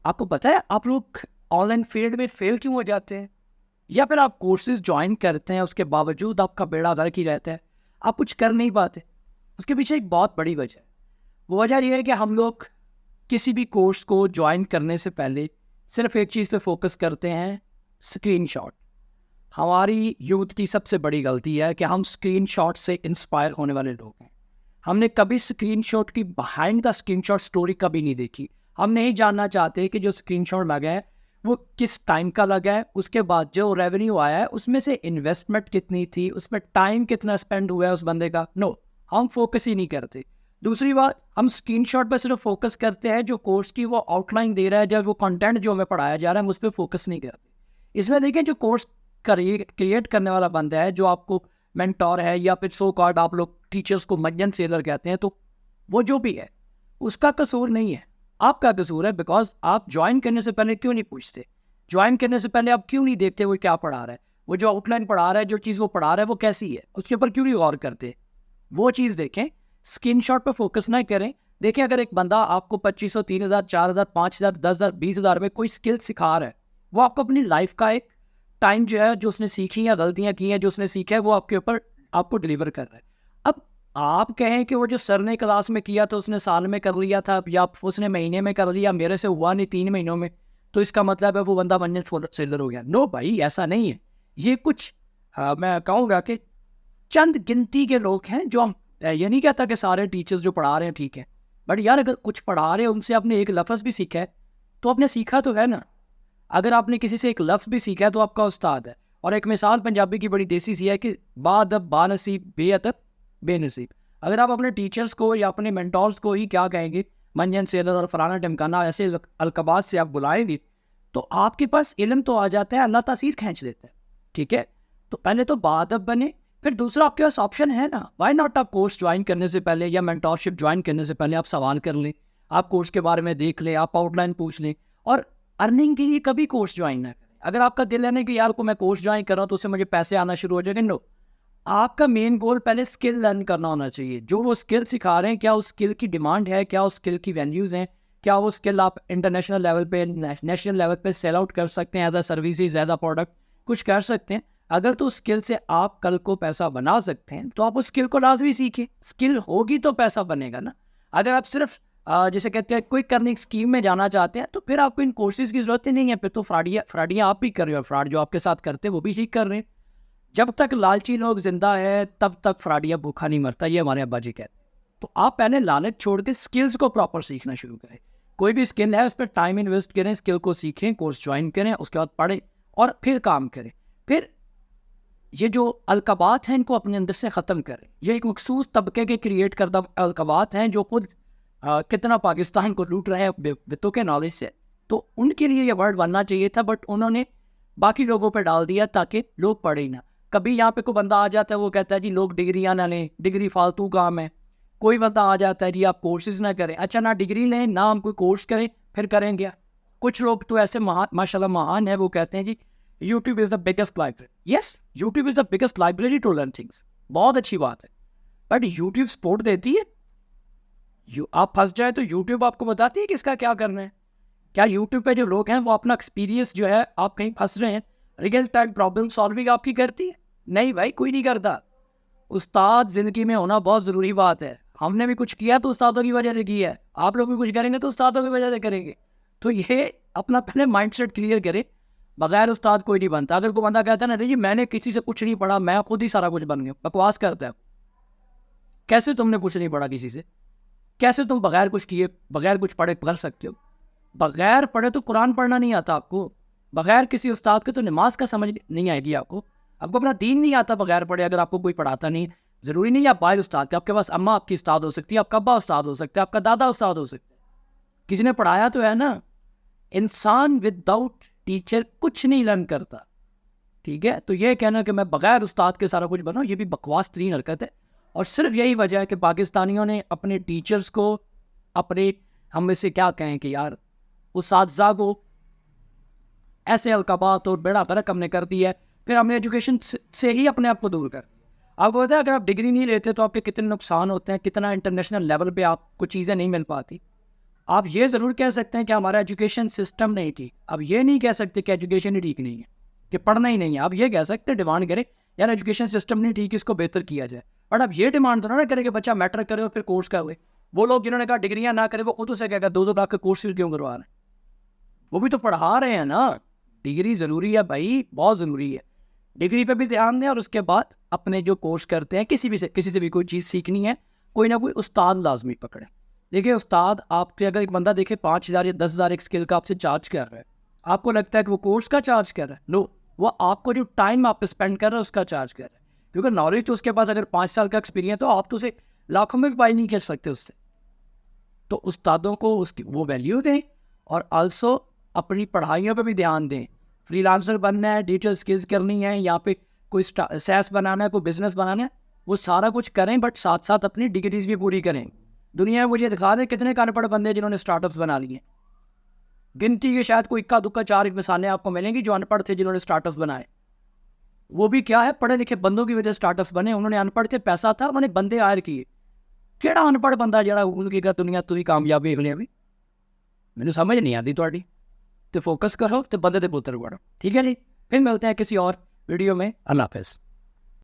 आपको पता है आप लोग ऑनलाइन फील्ड में फेल क्यों हो जाते हैं? या फिर आप कोर्सेज ज्वाइन करते हैं, उसके बावजूद आपका बेड़ा गर्क ही रहता है, आप कुछ कर नहीं पाते। उसके पीछे एक बहुत बड़ी वजह है। वो वजह यह है कि हम लोग किसी भी कोर्स को ज्वाइन करने से पहले सिर्फ एक चीज़ पे फोकस करते हैं, स्क्रीनशॉट। हमारी यूथ की सबसे बड़ी गलती है कि हम स्क्रीनशॉट से इंस्पायर होने वाले लोग हैं। हमने कभी स्क्रीनशॉट की बिहाइंड द स्क्रीनशॉट स्टोरी कभी नहीं देखी। हम नहीं जानना चाहते कि जो स्क्रीनशॉट लगा है वो किस टाइम का लगा है, उसके बाद जो रेवेन्यू आया है उसमें से इन्वेस्टमेंट कितनी थी, उसमें टाइम कितना स्पेंड हुआ है उस बंदे का। नो, हम फोकस ही नहीं करते। दूसरी बात, हम स्क्रीनशॉट पर सिर्फ फोकस करते हैं जो कोर्स की वो आउटलाइन दे रहा है, जब वो कंटेंट जो हमें पढ़ाया जा रहा है हम उस पर फोकस नहीं करते। इसमें देखिए जो कोर्स क्रिएट करने वाला बंदा है, जो आपको मेंटोर है या फिर सो कॉल्ड आप लोग टीचर्स को मजन सेलर कहते हैं, तो वो जो भी है उसका कसूर नहीं है, आपका कसूर है। बिकॉज आप ज्वाइन करने से पहले क्यों नहीं पूछते? ज्वाइन करने से पहले आप क्यों नहीं देखते वो क्या पढ़ा रहा है, वो जो आउटलाइन पढ़ा रहा है, जो चीज़ वो पढ़ा रहा है वो कैसी है, उसके ऊपर क्यों नहीं गौर करते? वो चीज़ देखें, स्क्रीनशॉट पर फोकस ना करें। देखिए अगर एक बंदा आपको 2500, 3000, 4000, 5000, 10,000, 20,000 में कोई स्किल सिखा रहा है, वो आपको अपनी लाइफ का एक टाइम जो है, जो उसने सीखी या गलतियां की हैं जो उसने सीखा है, वो आपके ऊपर आपको डिलीवर कर रहा है। अब आप कहें कि वो जो सर ने क्लास में किया था उसने साल में कर लिया था या उसने महीने में कर लिया, मेरे से हुआ नहीं 3 महीनों में, तो इसका मतलब है वो बंदा बनने सेलर हो गया। नो भाई, ऐसा नहीं है। ये कुछ मैं कहूँगा कि चंद गिनती के लोग हैं जो हम, ये नहीं कहता कि सारे टीचर्स जो पढ़ा रहे हैं ठीक है, बट यार अगर कुछ पढ़ा रहे हैं उनसे आपने एक लफ्ज़ भी सीखा है तो आपने सीखा तो है ना। अगर आपने किसी से एक लफ्ज़ भी सीखा है तो आपका उस्ताद है। और एक मिसाल पंजाबी की बड़ी देसी सी है कि बादब बानसीब बेअदब बेनसीब। अगर आप अपने टीचर्स को या अपने मेंटोर्स को ही क्या कहेंगे, मंजन सेलर और फलाना टिमकाना ऐसे अलकबात से आप बुलाएंगे, तो आपके पास इल्म तो आ जाता है, अल्लाह तासीर खींच देता है। ठीक है, तो पहले तो बादब बने, फिर दूसरा आपके पास ऑप्शन है ना, वाई नॉट आप कोर्स ज्वाइन करने से पहले या मेंटोरशिप ज्वाइन करने से पहले आप सवाल कर लें, आप कोर्स के बारे में देख लें, आप आउटलाइन पूछ लें। और अर्निंग के लिए कभी कोर्स ज्वाइन ना करें। अगर आपका दिल है ना कि यार को मैं कोर्स ज्वाइन कर रहा हूँ तो उससे मुझे पैसे आना शुरू हो जाएंगे, नो। आपका मेन गोल पहले स्किल लर्न करना होना चाहिए। जो वो स्किल सिखा रहे हैं, क्या उस स्किल की डिमांड है, क्या उस स्किल की वैल्यूज़ हैं, क्या वो स्किल आप इंटरनेशनल लेवल पे, नेशनल लेवल पे सेल आउट कर सकते हैं, as a services, as a product कुछ कर सकते हैं। अगर तो स्किल से आप कल को पैसा बना सकते हैं तो आप उस स्किल को लाजमी सीखें। स्किल होगी तो पैसा बनेगा ना। अगर आप सिर्फ जैसे कहते हैं क्विक अर्निंग स्कीम में जाना चाहते हैं तो फिर आपको इन कोर्सेज की जरूरत ही नहीं है। फिर तो फ्रॉडियाँ आप भी कर रहे हो, फ्रॉड जो आपके साथ करते हैं वो भी ठीक कर रहे हैं। जब तक लालची लोग जिंदा है तब तक फ्रॉडिया भूखा नहीं मरता, ये हमारे अब्बा जी कहते हैं। तो आप पहले लालच छोड़ के स्किल्स को प्रॉपर सीखना शुरू करें। कोई भी स्किल है उस पर टाइम इन्वेस्ट करें, स्किल को सीखें, कोर्स ज्वाइन करें, उसके बाद पढ़ें और फिर काम करें। फिर ये जो अलकबात हैं इनको अपने अंदर से ख़त्म करें। ये एक मखसूस तबके के क्रिएट करदा अलकबात हैं जो खुद कितना पाकिस्तान को लूट रहे हैं बितों के नॉलेज से। तो उनके लिए ये वर्ड बनना चाहिए था, बट उन्होंने बाकी लोगों पर डाल दिया ताकि लोग पढ़े ही ना। कभी यहाँ पे कोई बंदा आ जाता है वो कहता है जी लोग डिग्रियाँ ना लें, डिग्री फालतू काम है। कोई बंदा आ जाता है जी आप कोर्सेज ना करें। अच्छा, ना डिग्री लें ना हम कोई कोर्स करें, फिर करेंगे क्या? कुछ लोग तो ऐसे माशाल्लाह महान है, वो कहते हैं जी YouTube is the biggest library. Yes, YouTube is the biggest library to learn things. बहुत अच्छी बात है, बट यूट्यूब सपोर्ट देती है? आप फंस जाए तो यूट्यूब आपको बताती है कि इसका क्या करना है? क्या यूट्यूब पे जो लोग हैं वो अपना एक्सपीरियंस जो है, आप कहीं फंस रहे हैं, रियल टाइम प्रॉब्लम सॉल्विंग आपकी करती है? नहीं भाई, कोई नहीं करता। उस्ताद ज़िंदगी में होना बहुत ज़रूरी बात है। हमने भी कुछ किया तो उस्तादों की वजह से किया है, आप लोग भी कुछ करेंगे तो उस्तादों की वजह से करेंगे। तो ये अपना पहले माइंडसेट क्लियर करें। बगैर उस्ताद कोई नहीं बनता। अगर कोई बंदा कहता है ना जी मैंने किसी से कुछ नहीं पढ़ा, मैं खुद ही सारा कुछ बन गया, बकवास करता है। कैसे तुमने कुछ नहीं पढ़ा किसी से? कैसे तुम बगैर कुछ किए, बगैर कुछ पढ़े कर सकते हो? बगैर पढ़े तो कुरान पढ़ना नहीं आता आपको, बगैर किसी उस्ताद के तो नमाज का समझ नहीं आएगी आपको अपना दीन नहीं आता बगैर पढ़े। अगर आपको कोई पढ़ाता नहीं, ज़रूरी नहीं है आप बाहर उस्ताद के, आपके पास अम्मा आपकी उस्ताद हो सकती है, आपका अब्बा उस्ताद हो सकता है, आपका दादा उस्ताद हो सकता है, किसी ने पढ़ाया तो है ना। इंसान विदाउट टीचर कुछ नहीं लर्न करता। ठीक है, तो ये कहना कि मैं बगैर उस्ताद के सारा कुछ बनाऊँ, ये भी बकवास तरीन हरकत है। और सिर्फ यही वजह है कि पाकिस्तानियों ने अपने टीचर्स को, अपने, हम में से क्या कहें कि यार उस्तादज़ा को ऐसे अलकाबात और बेड़ा गर्क हमने कर दिया है। फिर हमने एजुकेशन से ही अपने आप को दूर कर दिया। आपको पता है अगर आप डिग्री नहीं लेते तो आपके कितने नुकसान होते हैं, कितना इंटरनेशनल लेवल पे आपको चीज़ें नहीं मिल पाती। आप ये ज़रूर कह सकते हैं कि हमारा एजुकेशन सिस्टम नहीं ठीक। अब ये नहीं कह सकते कि एजुकेशन ही ठीक नहीं है, कि पढ़ना ही नहीं है। आप ये कह सकते हैं, डिमांड करें यार एजुकेशन सिस्टम नहीं ठीक, इसको बेहतर किया जाए। बट अब ये डिमांड तो ना करें कि बच्चा मैट्रिक करे और फिर कोर्स कर ले। वो लोग जिन्होंने कहा डिग्रियां ना करें, वो खुद उसे क्या 2-2 लाख के कोर्स क्यों करवा रहे हैं? वो भी तो पढ़ा रहे हैं ना। डिग्री ज़रूरी है भाई, बहुत ज़रूरी है। डिग्री पे भी ध्यान दें और उसके बाद अपने जो कोर्स करते हैं, किसी से भी कोई चीज़ सीखनी है, कोई ना कोई उस्ताद लाजमी पकड़े। देखिए उस्ताद आपके, अगर एक बंदा देखे 5,000 या 10,000 एक स्किल का आपसे चार्ज कर रहा है, आपको लगता है कि वो कोर्स का चार्ज कर रहा है? नो, वो आपको जो टाइम आप स्पेंड कर रहे हैं उसका चार्ज कर रहा है। क्योंकि नॉलेज तो उसके पास अगर 5 साल का एक्सपीरियंस, तो आप तो उसे लाखों में भी बाई नहीं कर सकते उससे। तो उस्तादों को उसकी वो वैल्यू दें और आल्सो अपनी पढ़ाइयों पे भी ध्यान दें। फ्रीलांसर बनना है, डिजिटल स्किल्स करनी है, या पे कोई सैस बनाना है, कोई बिजनेस बनाना है, वो सारा कुछ करें, बट साथ साथ अपनी डिग्रीज भी पूरी करें। दुनिया में मुझे दिखा दें कितने अनपढ़ बंदे जिन्होंने स्टार्टअप्स बना लिए। गिनती के शायद कोई इक्का दुक्का 4 मिसालें आपको मिलेंगी जो अनपढ़ थे जिन्होंने स्टार्टअप्स बनाए। वो भी क्या है, पढ़े लिखे बंदों की वजह से स्टार्टअप्स बने। उन्होंने अनपढ़ थे, पैसा था, उन्होंने बंदे हायर किए। केड़ा अनपढ़ बंदा जरा उनकी दुनिया तुरी कामयाब वेख लिया भी, मैंने समझ नहीं आती थोड़ी। तो फोकस करो तो बंदे ते पुत्र बढ़ो। ठीक है जी, फिर मिलते हैं किसी और वीडियो में। अल्लाह हाफिज़।